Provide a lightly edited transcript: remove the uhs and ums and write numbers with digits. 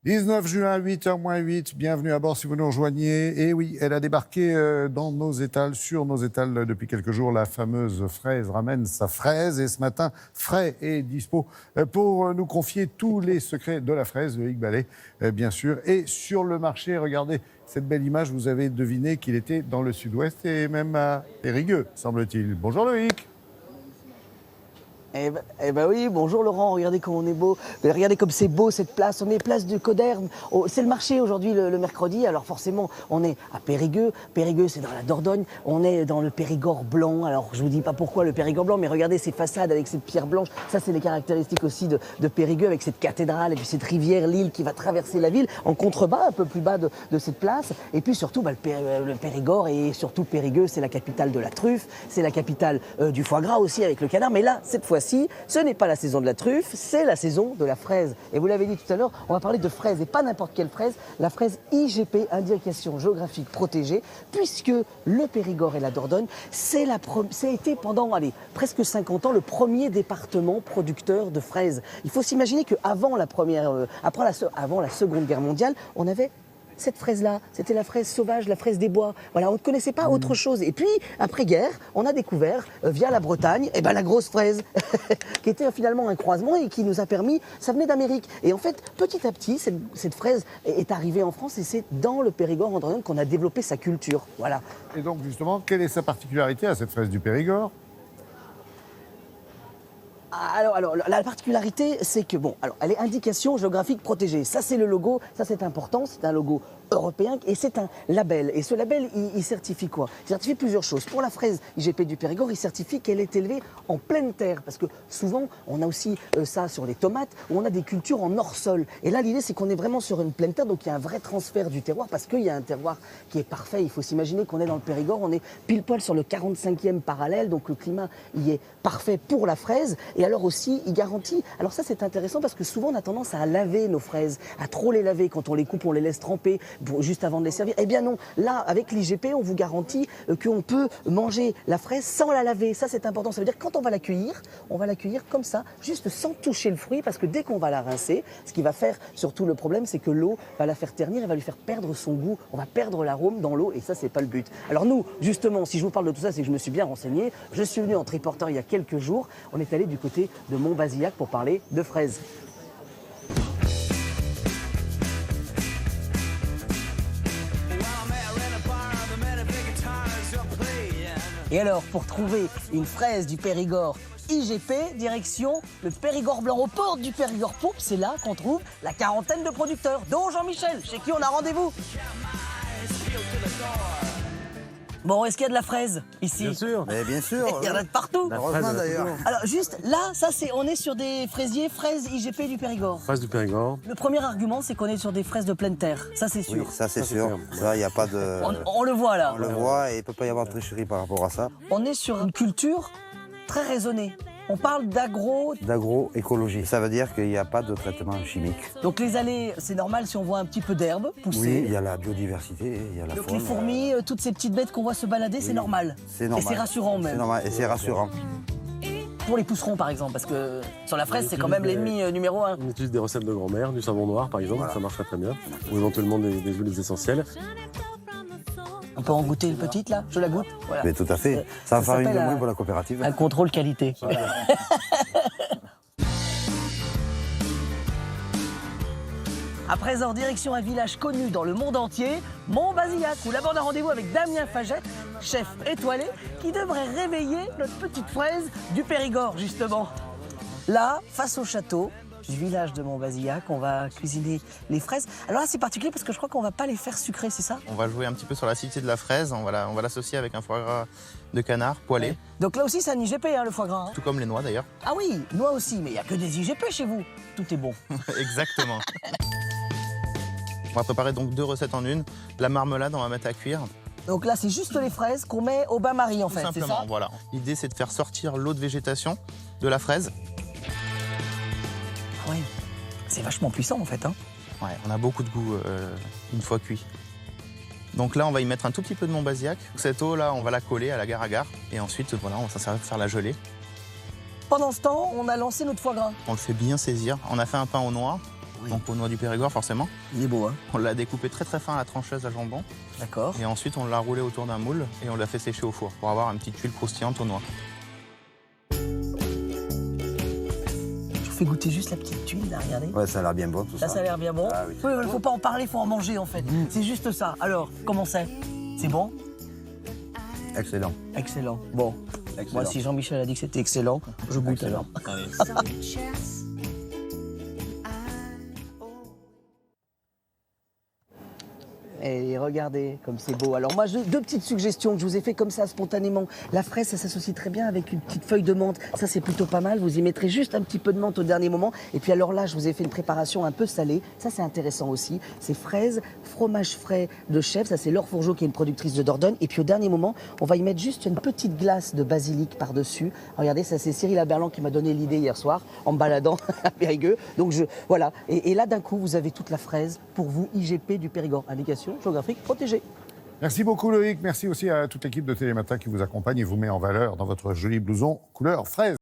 19 juin, 8h-8, bienvenue à bord si vous nous rejoignez. Et oui, elle a débarqué dans nos étals, sur nos étals depuis quelques jours. La fameuse fraise ramène sa fraise. Et ce matin, Fray est dispo pour nous confier tous les secrets de la fraise, Loïc Ballet, bien sûr. Et sur le marché, regardez cette belle image, vous avez deviné qu'il était dans le sud-ouest et même à Périgueux, semble-t-il. Bonjour Loïc. Eh ben oui, bonjour Laurent, regardez comme on est beau, regardez comme c'est beau cette place, on est place du Coderne, c'est le marché aujourd'hui le mercredi, alors forcément on est à Périgueux, Périgueux c'est dans la Dordogne, on est dans le Périgord blanc, alors je vous dis pas pourquoi le Périgord blanc, mais regardez ces façades avec cette pierre blanche, ça c'est les caractéristiques aussi de Périgueux avec cette cathédrale et puis cette rivière, l'île qui va traverser la ville, en contrebas, un peu plus bas de cette place, et puis surtout le Périgord et surtout Périgueux c'est la capitale de la truffe, c'est la capitale du foie gras aussi avec le canard, mais là cette fois ce n'est pas la saison de la truffe, c'est la saison de la fraise. Et vous l'avez dit tout à l'heure, on va parler de fraise, et pas n'importe quelle fraise, la fraise IGP, Indication Géographique Protégée, puisque le Périgord et la Dordogne, ça a été pendant presque 50 ans le premier département producteur de fraises. Il faut s'imaginer qu'avant la Seconde Guerre mondiale, on avait cette fraise-là, c'était la fraise sauvage, la fraise des bois. Voilà, on ne connaissait pas autre chose. Et puis, après-guerre, on a découvert, via la Bretagne, la grosse fraise, qui était finalement un croisement et qui nous a permis, ça venait d'Amérique. Et en fait, petit à petit, cette fraise est arrivée en France et c'est dans le Périgord en Dordogne qu'on a développé sa culture. Voilà. Et donc, justement, quelle est sa particularité à cette fraise du Périgord ? Alors, la particularité, c'est que, elle est indication géographique protégée. Ça, c'est le logo, ça, c'est important, c'est un logo européen et c'est un label. Et ce label, il certifie quoi? Il certifie plusieurs choses. Pour la fraise IGP du Périgord, il certifie qu'elle est élevée en pleine terre. Parce que souvent, on a aussi ça sur les tomates, où on a des cultures en hors-sol. Et là, l'idée, c'est qu'on est vraiment sur une pleine terre, donc il y a un vrai transfert du terroir, parce qu'il y a un terroir qui est parfait. Il faut s'imaginer qu'on est dans le Périgord, on est pile poil sur le 45e parallèle, donc le climat y est parfait pour la fraise. Et alors aussi, il garantit... Alors ça, c'est intéressant parce que souvent, on a tendance à laver nos fraises, à trop les laver. Quand on les coupe, on les laisse tremper juste avant de les servir. Eh bien non, là, avec l'IGP, on vous garantit qu'on peut manger la fraise sans la laver. Ça, c'est important. Ça veut dire que quand on va l'accueillir comme ça, juste sans toucher le fruit, parce que dès qu'on va la rincer, ce qui va faire surtout le problème, c'est que l'eau va la faire ternir et va lui faire perdre son goût. On va perdre l'arôme dans l'eau et ça, c'est pas le but. Alors nous, justement, si je vous parle de tout ça, c'est que je me suis bien renseigné. Je suis venu en triporteur il y a quelques jours. On est allé du côté de Montbazillac pour parler de fraises. Et alors, pour trouver une fraise du Périgord IGP, direction le Périgord blanc, aux portes du Périgord pourpre, c'est là qu'on trouve la quarantaine de producteurs, dont Jean-Michel, chez qui on a rendez-vous. Bon, est-ce qu'il y a de la fraise ici? Bien sûr. Mais bien sûr. Il y en a de partout. Heureusement d'ailleurs. Alors juste là, on est sur des fraisiers, fraises IGP du Périgord. Fraise du Périgord. Le premier argument, c'est qu'on est sur des fraises de pleine terre. Ça, c'est sûr. Oui, ça c'est sûr. Ça, il n'y a pas de... On le voit là. On le voit et il ne peut pas y avoir de tricherie par rapport à ça. On est sur une culture très raisonnée. On parle D'agroécologie. Ça veut dire qu'il n'y a pas de traitement chimique. Donc les allées, c'est normal si on voit un petit peu d'herbe pousser. Oui, il y a la biodiversité, il y a la Donc faune. les fourmis, toutes ces petites bêtes qu'on voit se balader, c'est normal. C'est normal. Et c'est rassurant même. C'est normal et c'est rassurant. Pour les pousserons par exemple, parce que sur la fraise, c'est quand même l'ennemi numéro 1. On utilise des recettes de grand-mère, du savon noir par exemple, ça marcherait très bien. Ou éventuellement des huiles essentielles. On peut en goûter une petite là? Je la goûte. Voilà. Mais tout à fait. Ça va faire une de s'appelle moins pour la coopérative. un contrôle qualité. Voilà. À présent, direction un village connu dans le monde entier, Montbazillac, où là-bas on a rendez-vous avec Damien Fagette, chef étoilé, qui devrait réveiller notre petite fraise du Périgord, justement. Là, face au château du village de Montbazillac, on va cuisiner les fraises. Alors là, c'est particulier parce que je crois qu'on va pas les faire sucrées, c'est ça? On va jouer un petit peu sur l'acidité de la fraise, on va l'associer avec un foie gras de canard poêlé, Ouais. Donc là aussi, c'est un IGP, le foie gras. tout comme les noix d'ailleurs. Ah oui, noix aussi, mais il n'y a que des IGP chez vous. Tout est bon. Exactement. On va préparer donc 2 recettes en une. La marmelade, on va mettre à cuire. Donc là, c'est juste les fraises qu'on met au bain-marie, en Tout fait, c'est simplement, ça? voilà. L'idée, c'est de faire sortir l'eau de végétation de la fraise. Ah oui, c'est vachement puissant, en fait. Hein. Ouais, on a beaucoup de goût une fois cuit. Donc là, on va y mettre un tout petit peu de Montbazillac. Cette eau-là, on va la coller à l'agar-agar. Et ensuite, voilà, on va s'en servir pour faire la gelée. Pendant ce temps, on a lancé notre foie gras. On le fait bien saisir. On a fait un pain aux noix. donc aux noix du Périgord forcément. Il est beau, hein. On l'a découpé très très fin à la trancheuse à jambon. D'accord. Et ensuite, on l'a roulé autour d'un moule et on l'a fait sécher au four pour avoir une petite huile croustillante aux noix. Je vous fais goûter juste la petite tuile, là, regardez. Ouais, ça a l'air bien bon tout ça. Ça a l'air bien bon. Ah oui. Oui, il ne faut pas en parler, il faut en manger en fait. C'est juste ça. Alors, comment c'est? C'est bon? Excellent. Excellent. Bon. Excellent. Moi, si Jean-Michel a dit que c'était excellent, je goûte alors. Et regardez comme c'est beau. Alors moi, deux petites suggestions que je vous ai fait comme ça spontanément. La fraise, ça s'associe très bien avec une petite feuille de menthe. Ça, c'est plutôt pas mal. Vous y mettrez juste un petit peu de menthe au dernier moment. Et puis alors là, je vous ai fait une préparation un peu salée. Ça, c'est intéressant aussi. C'est fraises, fromage frais de chèvre. Ça, c'est Laure Fourgeau qui est une productrice de Dordogne. Et puis au dernier moment, on va y mettre juste une petite glace de basilic par-dessus. Regardez, ça, c'est Cyril Aberlan qui m'a donné l'idée hier soir en me baladant à Périgueux. Donc voilà. Et là, d'un coup, vous avez toute la fraise pour vous, IGP du Périgord. Indication géographique protégée. Merci beaucoup Loïc, merci aussi à toute l'équipe de Télématin qui vous accompagne et vous met en valeur dans votre joli blouson couleur fraise.